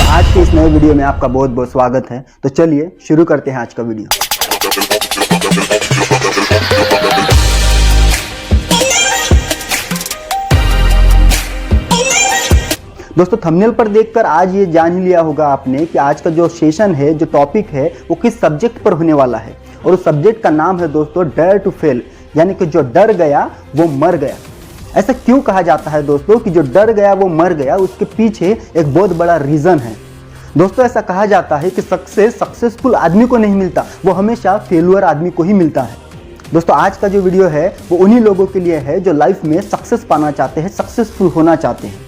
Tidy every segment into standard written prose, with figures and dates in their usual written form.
आज के इस नए वीडियो में आपका बहुत बहुत स्वागत है। तो चलिए शुरू करते हैं आज का वीडियो। दोस्तों थंबनेल पर देखकर आज ये जान ही लिया होगा आपने कि आज का जो सेशन है, जो टॉपिक है, वो किस सब्जेक्ट पर होने वाला है। और उस सब्जेक्ट का नाम है दोस्तों डेयर टू फेल, यानी कि जो डर गया वो मर गया। ऐसा क्यों कहा जाता है दोस्तों कि जो डर गया वो मर गया? उसके पीछे एक बहुत बड़ा रीज़न है दोस्तों। ऐसा कहा जाता है कि सक्सेसफुल आदमी को नहीं मिलता, वो हमेशा फेलुअर आदमी को ही मिलता है। दोस्तों आज का जो वीडियो है वो उन्हीं लोगों के लिए है जो लाइफ में सक्सेस पाना चाहते हैं, सक्सेसफुल होना चाहते हैं।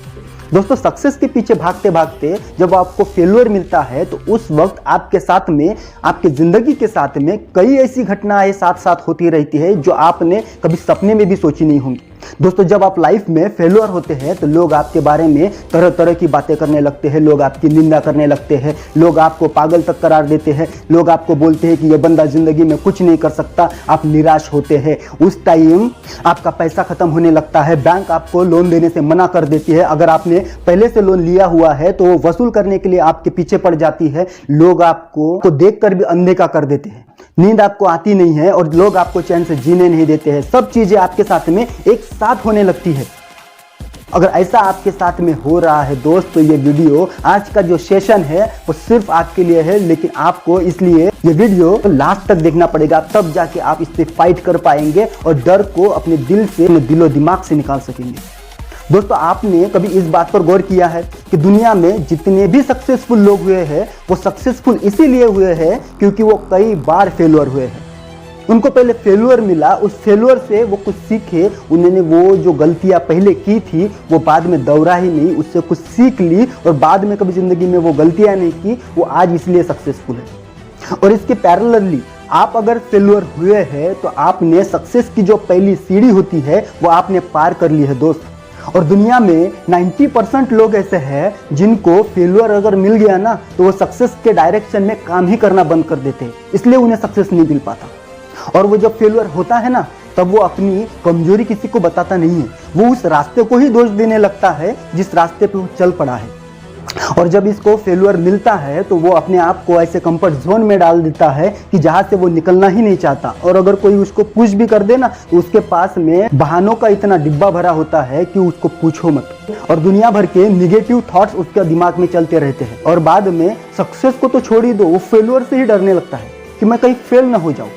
दोस्तों सक्सेस के पीछे भागते भागते जब आपको फेलुअर मिलता है तो उस वक्त आपके साथ में, आपके ज़िंदगी के साथ में कई ऐसी घटनाएं साथ साथ होती रहती है जो आपने कभी सपने में भी सोची नहीं होंगी। दोस्तों जब आप लाइफ में फेलुअर होते हैं तो लोग आपके बारे में तरह तरह की बातें करने लगते हैं, लोग आपकी निंदा करने लगते हैं, लोग आपको पागल तक करार देते हैं, लोग आपको बोलते हैं कि ये बंदा ज़िंदगी में कुछ नहीं कर सकता। आप निराश होते हैं। उस टाइम आपका पैसा खत्म होने लगता है, बैंक आपको लोन देने से मना कर देती है। अगर आपने पहले से लोन लिया हुआ है तो वो वसूल करने के लिए आपके पीछे पड़ जाती है। लोग आपको देखकर भी अनदेखा कर देते हैं, नींद आपको आती नहीं है और लोग आपको चैन से जीने नहीं देते हैं। सब चीजें आपके साथ में एक साथ होने लगती है। अगर ऐसा आपके साथ में हो रहा है दोस्त, तो ये वीडियो, आज का जो सेशन है वो सिर्फ आपके लिए है। लेकिन आपको इसलिए ये वीडियो लास्ट तक देखना पड़ेगा, तब जाके आप इससे फाइट कर पाएंगे और डर को अपने दिल से, अपने दिलो दिमाग से निकाल सकेंगे। दोस्तों आपने कभी इस बात पर गौर किया है कि दुनिया में जितने भी सक्सेसफुल लोग हुए हैं वो सक्सेसफुल इसीलिए हुए हैं क्योंकि वो कई बार फेलुअर हुए हैं। उनको पहले फेलुअर मिला, उस फेलुअर से वो कुछ सीखे, उन्होंने वो जो गलतियां पहले की थी वो बाद में दोहरा ही नहीं, उससे कुछ सीख ली और बाद में कभी जिंदगी में वो गलतियां नहीं की। वो आज इसलिए सक्सेसफुल है। और इसके पैरेलली आप अगर फेलुअर हुए हैं तो आपने सक्सेस की जो पहली सीढ़ी होती है वो आपने पार कर ली है दोस्त। और दुनिया में 90% लोग ऐसे हैं जिनको फेलुअर अगर मिल गया ना तो वो सक्सेस के डायरेक्शन में काम ही करना बंद कर देते हैं, इसलिए उन्हें सक्सेस नहीं मिल पाता। और वो जब फेलुअर होता है ना तब वो अपनी कमजोरी किसी को बताता नहीं है, वो उस रास्ते को ही दोष देने लगता है जिस रास्ते पे वो चल पड़ा है। और जब इसको फेलुअर मिलता है तो वो अपने आप को ऐसे कंफर्ट जोन में डाल देता है कि जहां से वो निकलना ही नहीं चाहता। और अगर कोई उसको पुश भी कर दे ना तो उसके पास में बहानों का इतना डिब्बा भरा होता है कि उसको पूछो मत। और दुनिया भर के निगेटिव थॉट्स उसके दिमाग में चलते रहते हैं। और बाद में सक्सेस को तो छोड़ ही दो, वो फेलुअर से ही डरने लगता है कि मैं कहीं फेल ना हो जाऊं।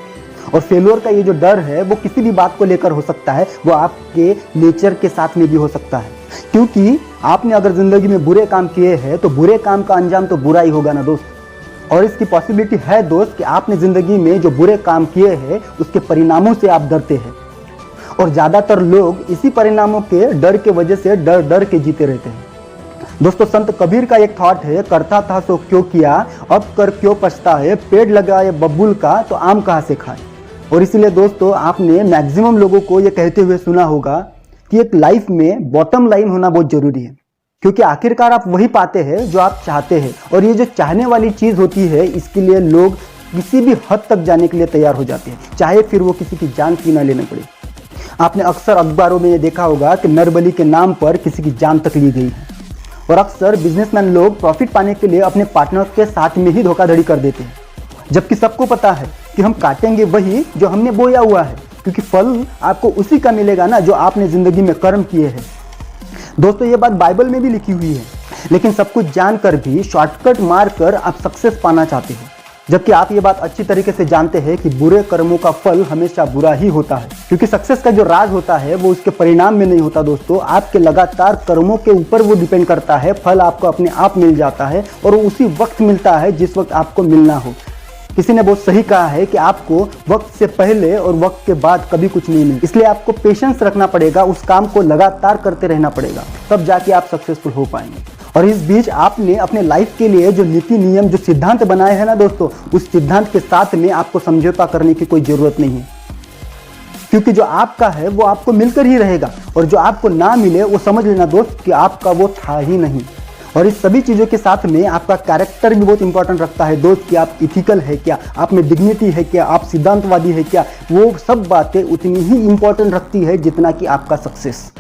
और फेलुअर का ये जो डर है वो किसी भी बात को लेकर हो सकता है, वो आपके नेचर के साथ में भी हो सकता है। क्योंकि आपने अगर जिंदगी में बुरे काम किए हैं तो बुरे काम का अंजाम तो बुरा ही होगा ना दोस्त। और इसकी पॉसिबिलिटी है दोस्त कि आपने जिंदगी में जो बुरे काम किए हैं उसके परिणामों से आप डरते हैं। और ज्यादातर लोग इसी परिणामों के डर के वजह से डर डर के जीते रहते हैं। दोस्तों संत कबीर का एक थॉट है, करता था सो क्यों किया, अब कर क्यों पछता है, पेड़ लगाए बबूल का तो आम कहाँ से खाए। और इसीलिए दोस्तों आपने मैक्सिमम लोगों को ये कहते हुए सुना होगा कि एक लाइफ में बॉटम लाइन होना बहुत जरूरी है, क्योंकि आखिरकार आप वही पाते हैं जो आप चाहते हैं। और ये जो चाहने वाली चीज होती है इसके लिए लोग किसी भी हद तक जाने के लिए तैयार हो जाते हैं, चाहे फिर वो किसी की जान क्यों ना लेना पड़े। आपने अक्सर अखबारों में ये देखा होगा कि नरबली के नाम पर किसी की जान तक ली गई है। और अक्सर बिजनेसमैन लोग प्रॉफिट पाने के लिए अपने पार्टनर के साथ में ही धोखाधड़ी कर देते हैं, जबकि सबको पता है कि हम काटेंगे वही जो हमने बोया हुआ है, क्योंकि फल आपको उसी का मिलेगा ना जो आपने जिंदगी में कर्म किए हैं। दोस्तों ये बात बाइबल में भी लिखी हुई है, लेकिन सब कुछ जानकर भी शॉर्टकट मारकर आप सक्सेस पाना चाहते हैं, जबकि आप ये बात अच्छी तरीके से जानते हैं कि बुरे कर्मों का फल हमेशा बुरा ही होता है। क्योंकि सक्सेस का जो राज होता है वो उसके परिणाम में नहीं होता दोस्तों, आपके लगातार कर्मों के ऊपर वो डिपेंड करता है। फल आपको अपने आप मिल जाता है और वो उसी वक्त मिलता है जिस वक्त आपको मिलना हो। किसी ने बहुत सही कहा है कि आपको वक्त से पहले और वक्त के बाद कभी कुछ नहीं मिलता, इसलिए आपको पेशेंस रखना पड़ेगा, उस काम को लगातार करते रहना पड़ेगा, तब जाके आप सक्सेसफुल हो पाएंगे। और इस बीच आपने अपने लाइफ के लिए जो नीति नियम, जो सिद्धांत बनाए हैं ना दोस्तों, उस सिद्धांत के साथ में आपको समझौता करने की कोई जरूरत नहीं है, क्योंकि जो आपका है वो आपको मिलकर ही रहेगा। और जो आपको ना मिले वो समझ लेना दोस्त कि आपका वो था ही नहीं। और इस सभी चीज़ों के साथ में आपका कैरेक्टर भी बहुत इंपॉर्टेंट रखता है दोस्त, कि आप इथिकल है क्या, आप में डिग्निटी है क्या, आप सिद्धांतवादी है क्या। वो सब बातें उतनी ही इंपॉर्टेंट रखती है जितना कि आपका सक्सेस।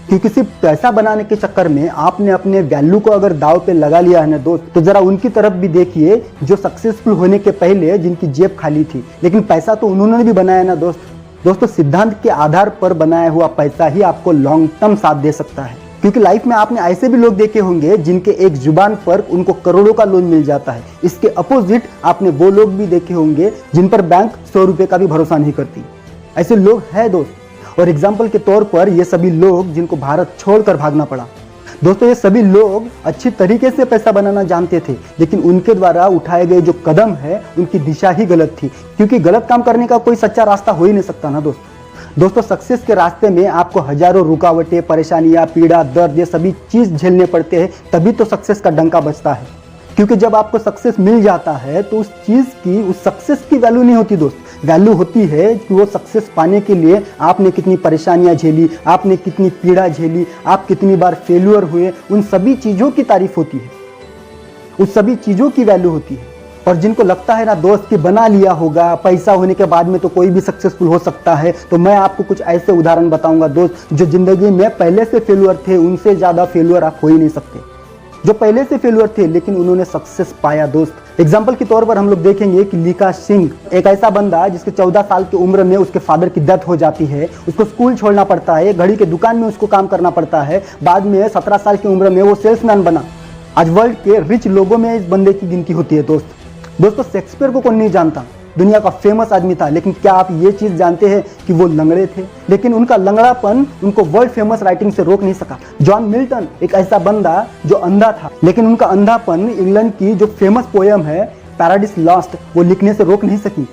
क्योंकि सिर्फ पैसा बनाने के चक्कर में आपने अपने वैल्यू को अगर दाव पे लगा लिया है ना दोस्त, तो जरा उनकी तरफ भी देखिए जो सक्सेसफुल होने के पहले जिनकी जेब खाली थी, लेकिन पैसा तो उन्होंने भी बनाया ना दोस्तों सिद्धांत के आधार पर बनाया हुआ पैसा ही आपको लॉन्ग टर्म साथ दे सकता है। क्योंकि लाइफ में आपने ऐसे भी लोग देखे होंगे जिनके एक जुबान पर उनको करोड़ों का लोन मिल जाता है। इसके अपोजिट आपने वो लोग भी देखे होंगे जिन पर बैंक 100 रुपए का भी भरोसा नहीं करती। ऐसे लोग हैं दोस्त। और एग्जाम्पल के तौर पर ये सभी लोग जिनको भारत छोड़कर भागना पड़ा, दोस्तों ये सभी लोग अच्छी तरीके से पैसा बनाना जानते थे, लेकिन उनके द्वारा उठाए गए जो कदम है उनकी दिशा ही गलत थी। क्योंकि गलत काम करने का कोई सच्चा रास्ता हो ही नहीं सकता ना दोस्तों सक्सेस के रास्ते में आपको हजारों रुकावटें, परेशानियां, पीड़ा, दर्द, ये सभी चीज झेलने पड़ते हैं, तभी तो सक्सेस का डंका बजता है। क्योंकि जब आपको सक्सेस मिल जाता है तो उस चीज की, उस सक्सेस की वैल्यू नहीं होती दोस्त। वैल्यू होती है कि वो सक्सेस पाने के लिए आपने कितनी परेशानियां झेली, आपने कितनी पीड़ा झेली, आप कितनी बार फेल्यूर हुए, उन सभी चीजों की तारीफ होती है, उस सभी चीजों की वैल्यू होती है। और जिनको लगता है ना दोस्त कि बना लिया होगा, पैसा होने के बाद में तो कोई भी सक्सेसफुल हो सकता है, तो मैं आपको कुछ ऐसे उदाहरण बताऊंगा दोस्त, जो जिंदगी में पहले से फेल्यूर थे, उनसे ज्यादा फेल्यूर आप हो ही नहीं सकते। जो पहले से फेल्यूर थे लेकिन उन्होंने सक्सेस पाया दोस्त। एग्जाम्पल के तौर पर हम लोग देखेंगे कि लीका सिंह, एक ऐसा बंदा जिसके 14 साल की उम्र में उसके फादर की डेथ हो जाती है, उसको स्कूल छोड़ना पड़ता है, घड़ी के दुकान में उसको काम करना पड़ता है, बाद में 17 साल की उम्र में वो सेल्समैन बना। आज वर्ल्ड के रिच लोगों में इस बंदे की गिनती होती है दोस्तों शेक्सपियर को कौन नहीं जानता, दुनिया का फेमस आदमी था, लेकिन क्या आप ये चीज जानते हैं कि वो लंगड़े थे, लेकिन उनका लंगड़ापन उनको वर्ल्ड फेमस राइटिंग से रोक नहीं सका। जॉन मिल्टन, एक ऐसा बंदा जो अंधा था, लेकिन उनका अंधापन इंग्लैंड की जो फेमस पोयम है पैराडाइज लॉस्ट, वो लिखने से रोक नहीं सकी।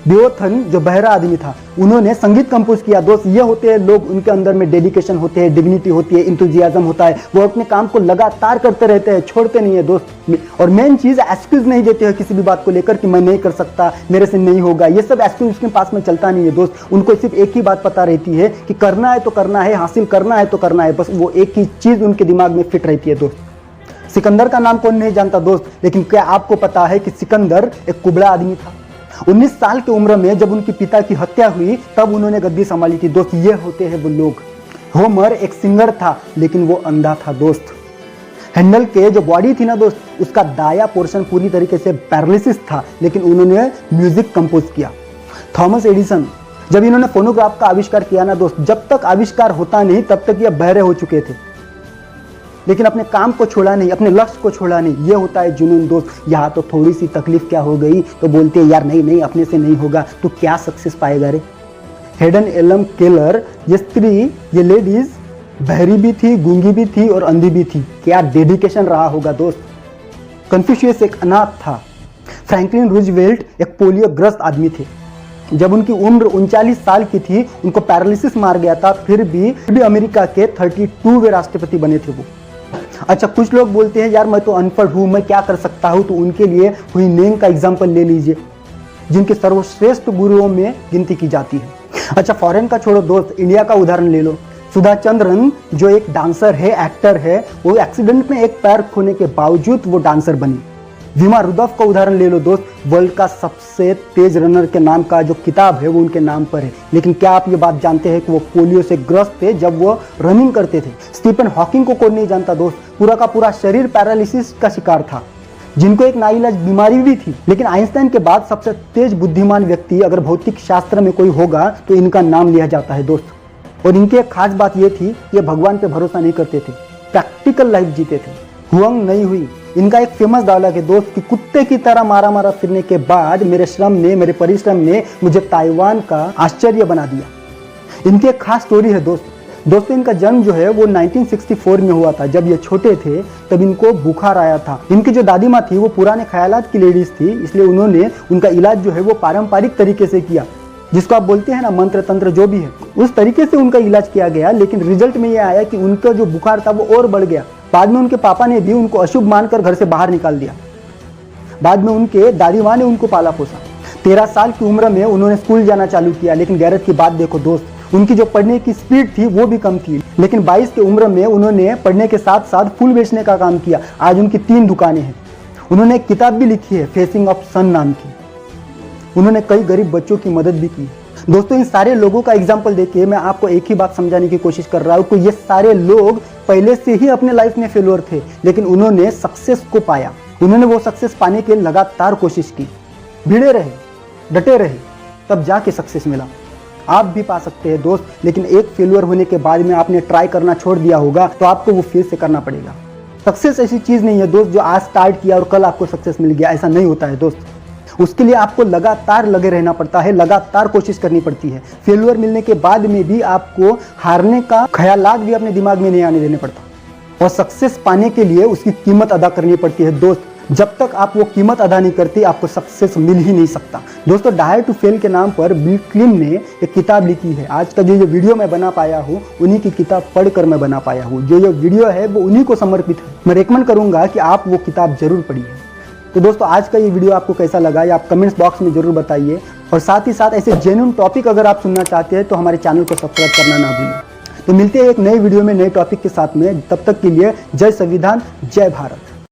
बियोथन, जो बहरा आदमी था, उन्होंने संगीत कंपोज किया दोस्त। ये होते हैं लोग, उनके अंदर में डेडिकेशन होते हैं, डिग्निटी होती है, इंथुजियाज्म होता है, वो अपने काम को लगातार करते रहते हैं, छोड़ते नहीं है दोस्त। और मेन चीज एक्सक्यूज नहीं देते हैं किसी भी बात को लेकर कि मैं नहीं कर सकता, मेरे से नहीं होगा, ये सब एक्सक्यूज उसके पास में चलता नहीं है दोस्त। उनको सिर्फ एक ही बात पता रहती है कि करना है तो करना है, हासिल करना है तो करना है, बस वो एक ही चीज उनके दिमाग में फिट रहती है दोस्त। सिकंदर का नाम कौन नहीं जानता दोस्त, लेकिन क्या आपको पता है कि सिकंदर एक कुबड़ा आदमी था। 19 साल की उम्र में जब उनके पिता की हत्या हुई तब उन्होंने गद्दी संभाली थी दोस्त। ये होते हैं वो लोग। होमर एक सिंगर था लेकिन वो अंधा था दोस्त। हैंडल के जो बॉडी थी ना दोस्त, उसका दाया पोर्शन पूरी तरीके से पैरालिसिस था, लेकिन उन्होंने म्यूजिक कंपोज किया। थॉमस एडिसन, जब इन्होंने फोनोग्राफ का आविष्कार किया ना दोस्त, जब तक आविष्कार होता नहीं तब तक ये बहरे हो चुके थे, लेकिन अपने काम को छोड़ा नहीं, अपने लक्ष्य को छोड़ा नहीं। ये होता है जुनून दोस्त। यहाँ तो थोड़ी सी तकलीफ क्या हो गई तो बोलते हैं यार नहीं नहीं अपने से नहीं होगा, तो क्या सक्सेस पाएगा रे। हेडन एलम केलर, ये स्त्री, ये लेडीज बहरी भी थी, गूंगी भी थी और अंधी भी थी। क्या डेडिकेशन रहा होगा दोस्त। कन्फ्यूशियस एक अनाथ था। फ्रैंकलिन रूजवेल्ट एक पोलियोग्रस्त आदमी थे। जब उनकी उम्र 39 साल की थी उनको पैरालिसिस मार गया था, फिर भी अमेरिका के 32वें राष्ट्रपति बने थे वो। अच्छा, कुछ लोग बोलते हैं यार मैं तो अनपढ़ हूँ, मैं क्या कर सकता हूँ, तो उनके लिए हुई नेंग का एग्जाम्पल ले लीजिए, जिनके सर्वश्रेष्ठ गुरुओं में गिनती की जाती है। अच्छा, फॉरेन का छोड़ो दोस्त, इंडिया का उदाहरण ले लो। सुधा चंद्रन, जो एक डांसर है, एक्टर है, वो एक्सीडेंट में एक पैर खोने के बावजूद वो डांसर बनी। विमा रुदफ का उदाहरण ले लो दोस्त, वर्ल्ड का सबसे तेज रनर के नाम का जो किताब है वो उनके नाम पर है, लेकिन क्या आप ये बात जानते हैं कि वो पोलियो से ग्रस्त थे जब वो रनिंग करते थे। स्टीफन हॉकिंग को कौन नहीं जानता दोस्त, पूरा का पूरा शरीर पैरालिसिस का शिकार था, जिनको एक नाइलाज बीमारी भी थी। लेकिन आइंस्टाइन के बाद सबसे तेज बुद्धिमान व्यक्ति अगर भौतिक शास्त्र में कोई होगा तो इनका नाम लिया जाता है दोस्त। और इनकी एक खास बात ये थी, ये भगवान पे भरोसा नहीं करते थे, प्रैक्टिकल लाइफ जीते थे। हुआंग नहीं हुई, इनका एक फेमस डायलॉग है दोस्त कि कुत्ते की तरह मारा मारा फिरने के बाद मेरे परिश्रम ने मुझे ताइवान का आश्चर्य बना दिया। इनकी एक खास स्टोरी है दोस्तों, इनका जन्म जो है वो 1964 में हुआ था। जब ये छोटे थे तब इनको बुखार आया था। इनकी जो दादी माँ थी वो पुराने ख्यालात की लेडीज थी, इसलिए उन्होंने उनका इलाज जो है वो पारंपरिक तरीके से किया, जिसको आप बोलते हैं ना मंत्र तंत्र जो भी है, उस तरीके से उनका इलाज किया गया। लेकिन रिजल्ट में ये आया कि उनका जो बुखार था वो और बढ़ गया। बाद में उनके पापा ने भी उनको अशुभ मानकर घर से बाहर निकाल दिया। बाद में उनके दादी माँ ने उनको पाला पोसा। 13 साल की उम्र में उन्होंने स्कूल जाना चालू किया, लेकिन गैरत की बात देखो दोस्त, उनकी जो पढ़ने की स्पीड थी वो भी कम थी। लेकिन 22 की उम्र में उन्होंने पढ़ने के साथ साथ फूल बेचने का काम किया। आज उनकी 3 दुकानें हैं। उन्होंने एक किताब भी लिखी है, फेसिंग ऑफ सन नाम की। उन्होंने कई गरीब बच्चों की मदद भी की। दोस्तों इन सारे लोगों का एग्जाम्पल देखिए, मैं आपको एक ही बात समझाने की कोशिश कर रहा हूँ कि ये सारे लोग पहले से ही अपने लाइफ में फेल्योर थे, लेकिन उन्होंने सक्सेस को पाया। उन्होंने वो सक्सेस पाने के लिए लगातार कोशिश की, भिड़े रहे, डटे रहे, तब जाके सक्सेस मिला। आप भी पा सकते हैं दोस्त, लेकिन एक फेल्योर होने के बाद में आपने ट्राई करना छोड़ दिया होगा तो आपको वो फिर से करना पड़ेगा। सक्सेस ऐसी चीज़ नहीं है दोस्त जो आज स्टार्ट किया और कल आपको सक्सेस मिल गया, ऐसा नहीं होता है दोस्त। उसके लिए आपको लगातार लगे रहना पड़ता है, लगातार कोशिश करनी पड़ती है। फेल्योर मिलने के बाद में भी आपको हारने का ख्यालात भी अपने दिमाग में नहीं आने देने पड़ता, और सक्सेस पाने के लिए उसकी कीमत अदा करनी पड़ती है दोस्त। जब तक आप वो कीमत अदा नहीं करते आपको सक्सेस मिल ही नहीं सकता। दोस्तों डायर टू फेल के नाम पर बिल क्लिन ने एक किताब लिखी है। आज का जो ये वीडियो मैं बना पाया हूँ उन्हीं की किताब पढ़कर मैं बना पाया हूँ। जो ये वीडियो है वो उन्हीं को समर्पित है। मैं रेकमेंड करूँगा कि आप वो किताब जरूर पढ़िए। तो दोस्तों आज का ये वीडियो आपको कैसा लगा ये आप कमेंट्स बॉक्स में जरूर बताइए, और साथ ही साथ ऐसे जेन्युइन टॉपिक अगर आप सुनना चाहते हैं तो हमारे चैनल को सब्सक्राइब करना ना भूलें। तो मिलते हैं एक नए वीडियो में नए टॉपिक के साथ में, तब तक के लिए जय संविधान, जय भारत।